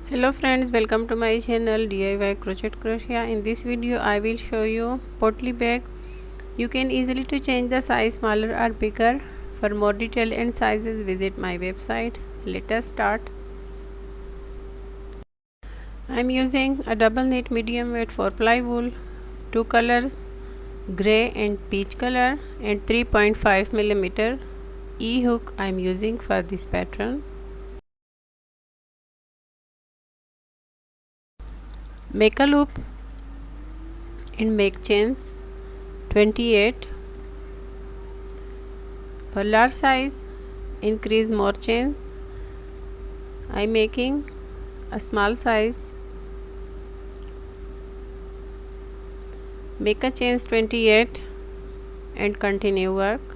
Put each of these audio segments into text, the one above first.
Hello friends, welcome to my channel DIY crochet-crosia. In this video I will show you potli bag. You can easily to change the size smaller or bigger. For more detail and sizes visit my website. Let us start. I am using a double knit medium weight 4-ply wool, two colors gray and peach color, and 3.5 mm E-hook I am using for this pattern. Make a loop and make chains 28. For large size increase more chains. I am making a small size. Make a chains 28 and continue work.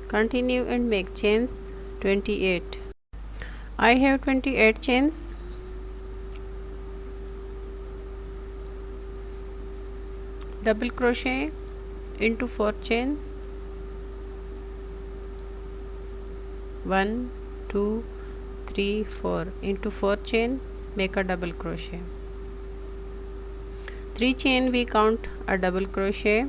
Continue and make chains 28. I have 28 chains. Double crochet into 4 chain. 1 2 3 4 into 4 chain, make a double crochet. 3 chain we count a double crochet.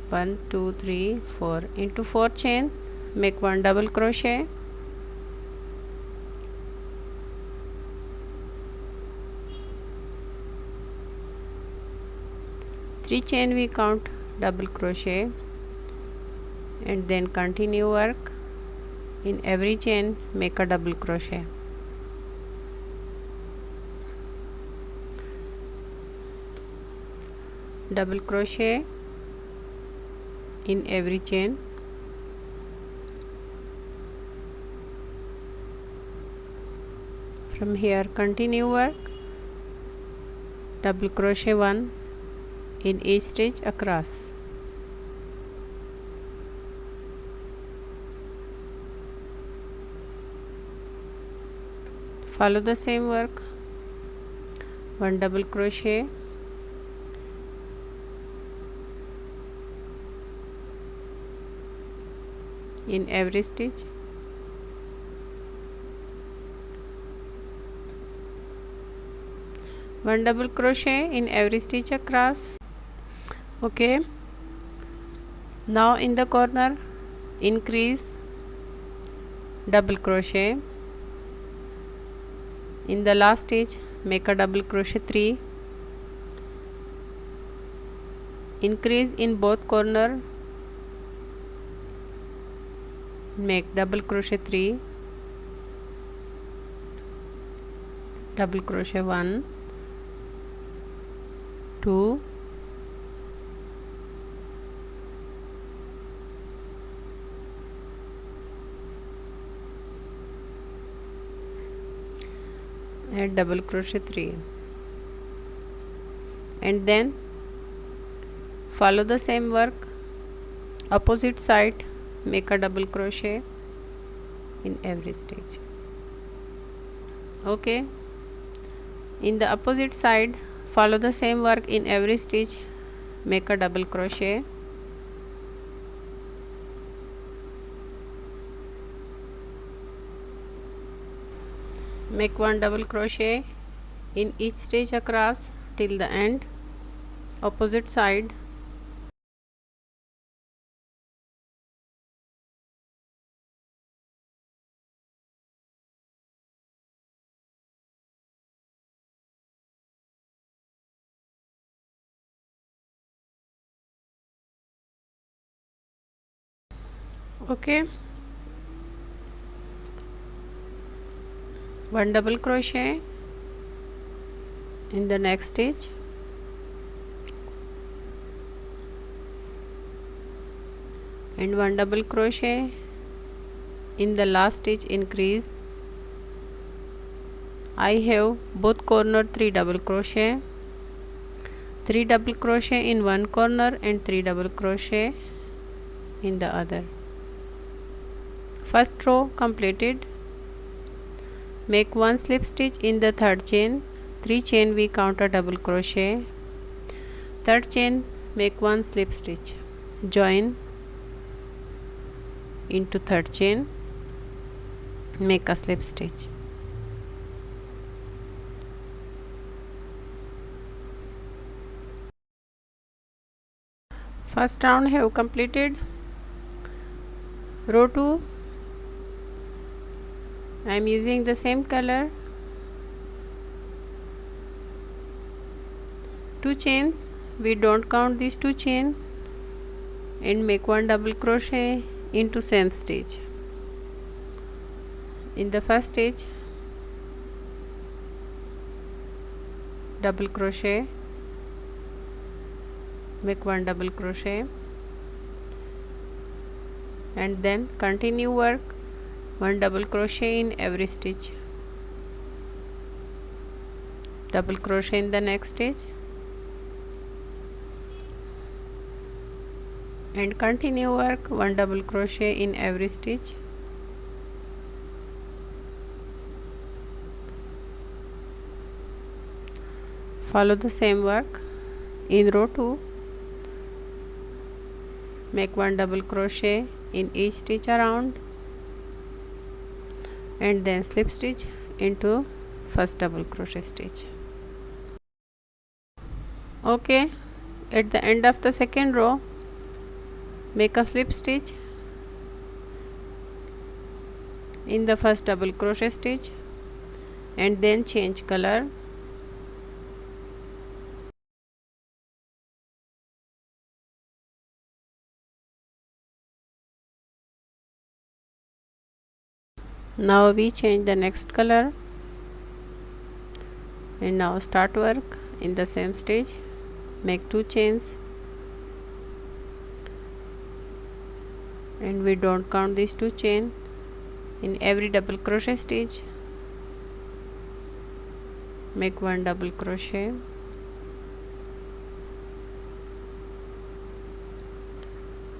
1 2 3 4 into 4 chain, make 1 double crochet. Three chain we count double crochet and then continue work. In every chain make a double crochet. Double crochet in every chain. From here continue work. Double crochet 1 in each stitch across. Follow the same work. 1 double crochet, in every stitch. One double crochet in every stitch across. Okay, now in the corner increase double crochet. In the last stitch make a double crochet 3. Increase in both corner, make double crochet 3, double crochet 1 2 and double crochet 3, and then follow the same work. Opposite side make a double crochet in every stitch. Okay, in the opposite side follow the same work. In every stitch make a double crochet. Make 1 double crochet in each stitch across till the end. Opposite side. Okay, 1 double crochet in the next stitch, and 1 double crochet in the last stitch increase. I have both corner 3 double crochet, 3 double crochet in one corner and 3 double crochet in the other. First row completed. Make 1 slip stitch in the third chain. 3 chain we count a double crochet. Third chain make 1 slip stitch. Join into third chain. make a slip stitch. First round have completed. Row 2, I am using the same color, 2 chains, we don't count these 2 chain, and make 1 double crochet into same stitch. In the first stitch, double crochet, make 1 double crochet, and then continue work 1 double crochet in every stitch, double crochet in the next stitch, and continue work 1 double crochet in every stitch, follow the same work. In row 2, make 1 double crochet in each stitch around, and then slip stitch into first double crochet stitch. Okay, at the end of the second row, make a slip stitch in the first double crochet stitch, and then change color. Now we change the next color, and now start work in the same stitch, make 2 chains, and we don't count these 2 chain. In every double crochet stitch, make 1 double crochet,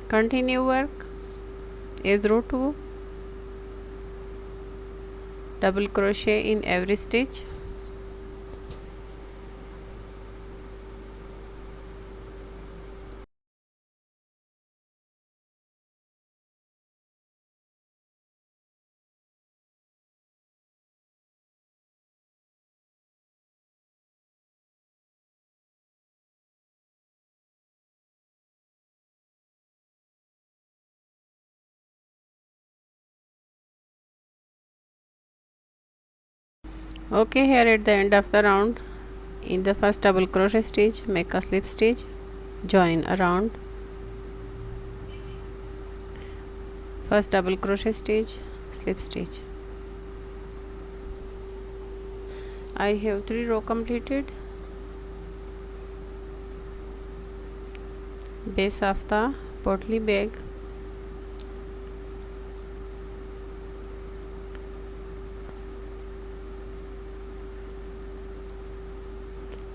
continue work as row 2, double crochet in every stitch, okay. Here at the end of the round, in the first double crochet stitch, make a slip stitch, join around, first double crochet stitch, slip stitch. I have 3 row completed. Base of the potli bag,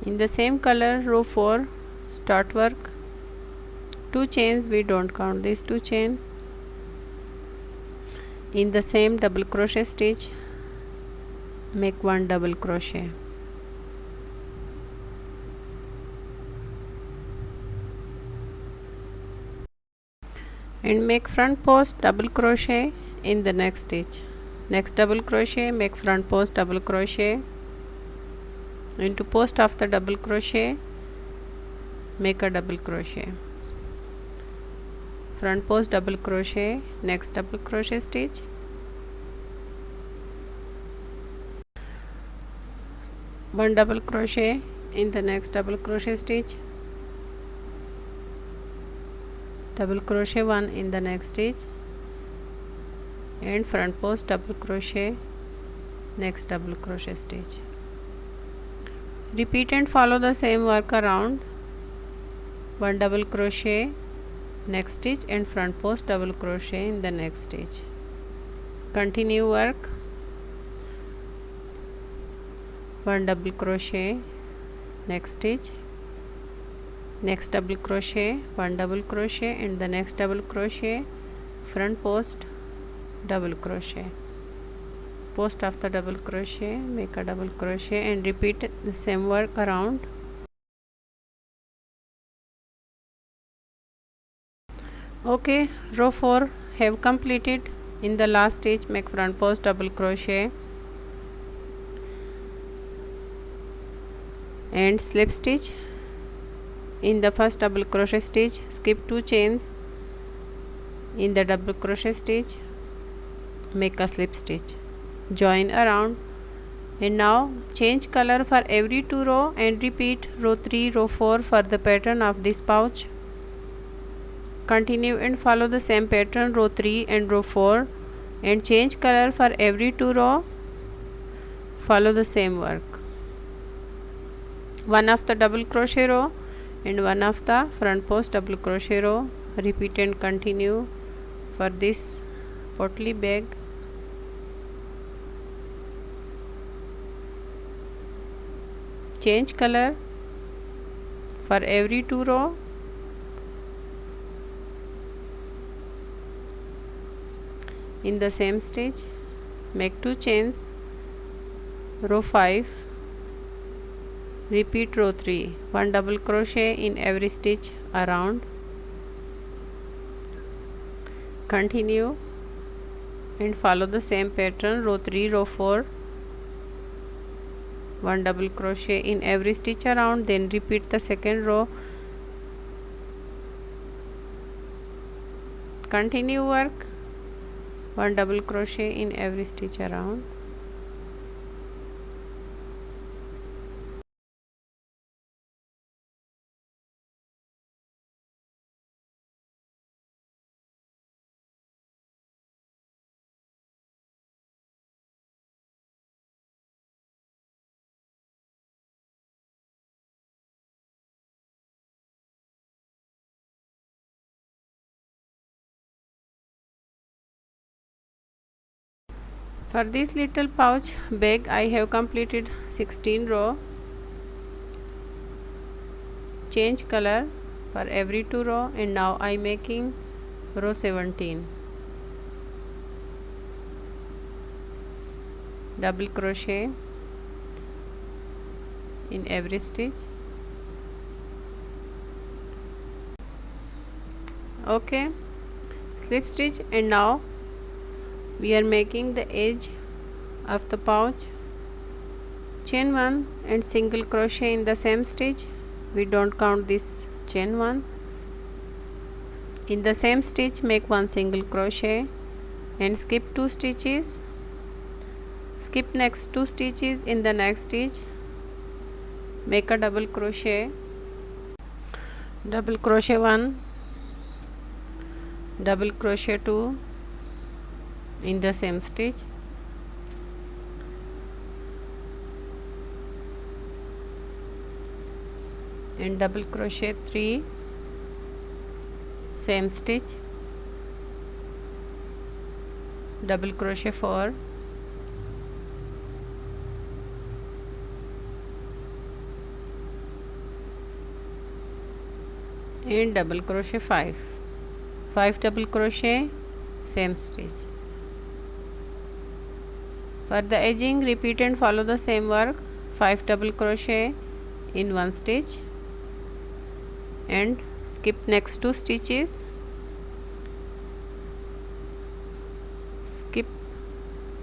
in the same color, row 4, start work, 2 chains, we don't count these 2 chain. In the same double crochet stitch, make 1 double crochet, and make front post double crochet in the next stitch. Next double crochet, make front post double crochet, into post of the double crochet, make a double crochet, front post double crochet, next double crochet stitch, one double crochet in the next double crochet stitch, double crochet 1 in the next stitch, and front post double crochet, next double crochet stitch. Repeat and follow the same work around, 1 double crochet, next stitch, and front post double crochet in the next stitch. Continue work, 1 double crochet, next stitch, next double crochet, 1 double crochet, and the next double crochet, front post double crochet, post after double crochet, make a double crochet, and repeat the same work around. Okay, row 4 have completed. In the last stitch, make front post double crochet and slip stitch. In the first double crochet stitch, skip 2 chains. In the double crochet stitch, make a slip stitch, join around, and now change color for every 2 row and repeat row 3, row 4 for the pattern of this pouch. Continue and follow the same pattern row 3 and row 4 and change color for every 2 row. Follow the same work. One of the double crochet row and one of the front post double crochet row. Repeat and continue for this potli bag. Change color for every 2 row. In the same stitch, make 2 chains, row 5, repeat row 3, 1 double crochet in every stitch around. Continue and follow the same pattern row 3, row 4, 1 double crochet in every stitch around, then repeat the second row. Continue work, 1 double crochet in every stitch around. For this little pouch bag, I have completed 16 row. Change color for every 2 row, and now I am making row 17. Double crochet in every stitch. Okay, slip stitch, and now we are making the edge of the pouch. Chain 1 and single crochet in the same stitch. We don't count this chain 1. In the same stitch, make 1 single crochet and skip 2 stitches. Skip next 2 stitches. In the next stitch, make a double crochet, double crochet 1, double crochet 2 in the same stitch, and double crochet 3, same stitch, double crochet 4, and double crochet 5 double crochet, same stitch. For the edging, repeat and follow the same work. 5 double crochet in 1 stitch and skip next 2 stitches. Skip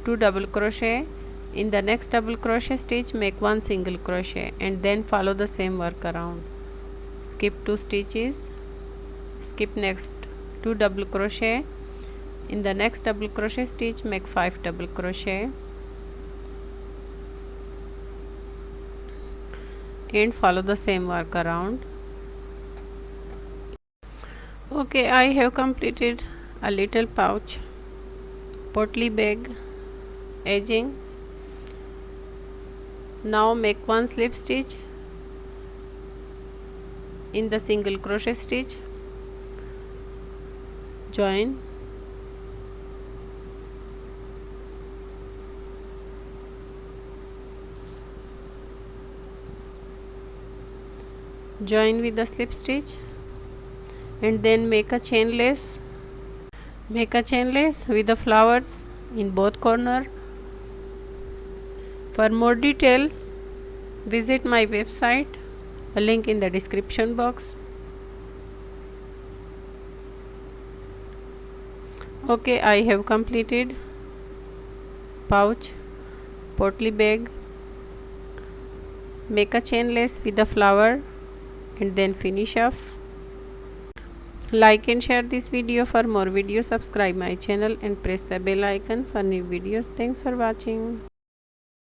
2 double crochet. In the next double crochet stitch, make 1 single crochet and then follow the same work around. Skip 2 stitches. Skip next 2 double crochet. In the next double crochet stitch, make 5 double crochet and follow the same work around. Okay, I have completed a little pouch potli bag edging. Now make 1 slip stitch in the single crochet stitch, join, join with the slip stitch, and then make a chain lace. Make a chain lace with the flowers in both corners. For more details, visit my website, a link in the description box. Okay, I have completed pouch, potli bag. Make a chain lace with the flower and then finish off. Like and share this video for more videos. Subscribe my channel and press the bell icon for new videos. Thanks for watching.